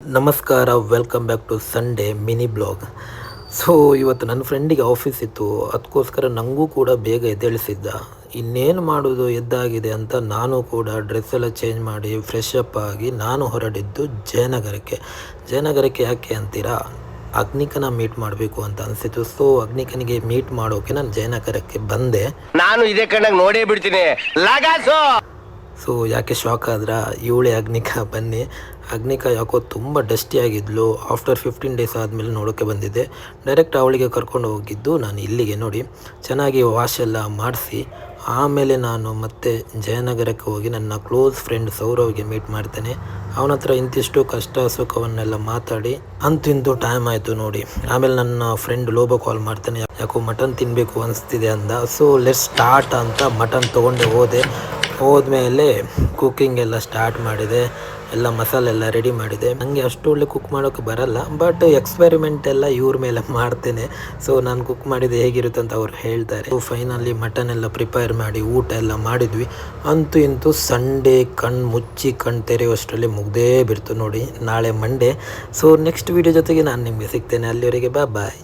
ನಮಸ್ಕಾರ, welcome back to Sunday mini blog. So ಇವತ್ತು ನನ್ನ ಫ್ರೆಂಡಿಗೆ ಆಫೀಸ್ ಇತ್ತು, ಅದಕ್ಕೋಸ್ಕರ ನನಗೂ ಕೂಡ ಬೇಗ ಎದ್ದೇಳಿಸಿದ್ದ. ಇನ್ನೇನು ಮಾಡೋದು, ಎದ್ದಾಗಿದೆ ಅಂತ ನಾನು ಕೂಡ ಡ್ರೆಸ್ ಎಲ್ಲ ಚೇಂಜ್ ಮಾಡಿ ಫ್ರೆಶ್ ಅಪ್ ಆಗಿ ನಾನು ಹೊರಡಿದ್ದು ಜಯನಗರಕ್ಕೆ ಯಾಕೆ ಅಂತೀರಾ, ಅಗ್ನಿಕನ ಮೀಟ್ ಮಾಡಬೇಕು ಅಂತ ಅನಿಸಿತು. ಸೊ ಅಗ್ನಿಕನಿಗೆ ಮೀಟ್ ಮಾಡೋಕೆ ನಾನು ಜಯನಗರಕ್ಕೆ ಬಂದೆ. ನಾನು ಇದೇ ಕಣ್ಣಾಗ ನೋಡೇ ಬಿಡ್ತೀನಿ. ಸೊ ಯಾಕೆ ಶಾಕ್ ಆದ್ರ, ಇವಳೆ ಅಗ್ನಿಕಾ. ಬನ್ನಿ. ಅಗ್ನಿಕಾ ಯಾಕೋ ತುಂಬ ಡಸ್ಟಿ ಆಗಿದ್ಲು. ಆಫ್ಟರ್ 15 ಡೇಸ್ ಆದಮೇಲೆ ನೋಡೋಕ್ಕೆ ಬಂದಿದ್ದೆ. ಡೈರೆಕ್ಟ್ ಅವಳಿಗೆ ಕರ್ಕೊಂಡು ಹೋಗಿದ್ದು ನಾನು ಇಲ್ಲಿಗೆ. ನೋಡಿ, ಚೆನ್ನಾಗಿ ವಾಶ್ ಎಲ್ಲ ಮಾಡಿಸಿ ಆಮೇಲೆ ನಾನು ಮತ್ತೆ ಜಯನಗರಕ್ಕೆ ಹೋಗಿ ನನ್ನ ಕ್ಲೋಸ್ ಫ್ರೆಂಡ್ ಸೌರವ್ಗೆ ಮೀಟ್ ಮಾಡ್ತೇನೆ. ಅವನ ಹತ್ರ ಇಂತಿಷ್ಟು ಕಷ್ಟ ಸುಖವನ್ನೆಲ್ಲ ಮಾತಾಡಿ ಇಂತೂ ಟೈಮ್ ಆಯಿತು ನೋಡಿ. ಆಮೇಲೆ ನನ್ನ ಫ್ರೆಂಡ್ ಲೋಬೋ ಕಾಲ್ ಮಾಡ್ತಾನೆ, ಯಾಕೋ ಮಟನ್ ತಿನ್ನಬೇಕು ಅನಿಸ್ತಿದೆ ಅಂದ. ಸೊ ಲೆಟ್ಸ್ ಸ್ಟಾರ್ಟ್ ಅಂತ ಮಟನ್ ತೊಗೊಂಡೆ ಹೋದ್ಮೇಲೆ ಕುಕ್ಕಿಂಗ್ ಎಲ್ಲ ಸ್ಟಾರ್ಟ್ ಮಾಡಿದೆ. ಎಲ್ಲ ಮಸಾಲೆ ಎಲ್ಲ ರೆಡಿ ಮಾಡಿದೆ. ನನಗೆ ಅಷ್ಟು ಒಳ್ಳೆ ಕುಕ್ ಮಾಡೋಕ್ಕೆ ಬರಲ್ಲ, ಬಟ್ ಎಕ್ಸ್ಪೆರಿಮೆಂಟ್ ಎಲ್ಲ ಇವ್ರ ಮೇಲೆ ಮಾಡ್ತೇನೆ. ಸೊ ನಾನು ಕುಕ್ ಮಾಡಿದೆ ಹೇಗಿರುತ್ತೆ ಅಂತ ಅವ್ರು ಹೇಳ್ತಾರೆ. ಸೊ ಫೈನಲಿ ಮಟನ್ ಎಲ್ಲ ಪ್ರಿಪೇರ್ ಮಾಡಿ ಊಟ ಎಲ್ಲ ಮಾಡಿದ್ವಿ. ಇಂತೂ ಸಂಡೇ ಮುಚ್ಚಿ ಕಣ್ಣು ತೆರೆಯುವಷ್ಟರಲ್ಲಿ ಮುಗ್ದೇ ಬಿಡ್ತು ನೋಡಿ. ನಾಳೆ ಮಂಡೇ. ಸೊ ನೆಕ್ಸ್ಟ್ ವಿಡಿಯೋ ಜೊತೆಗೆ ನಾನು ನಿಮಗೆ ಸಿಗ್ತೇನೆ. ಅಲ್ಲಿವರೆಗೆ ಬಾಯ್.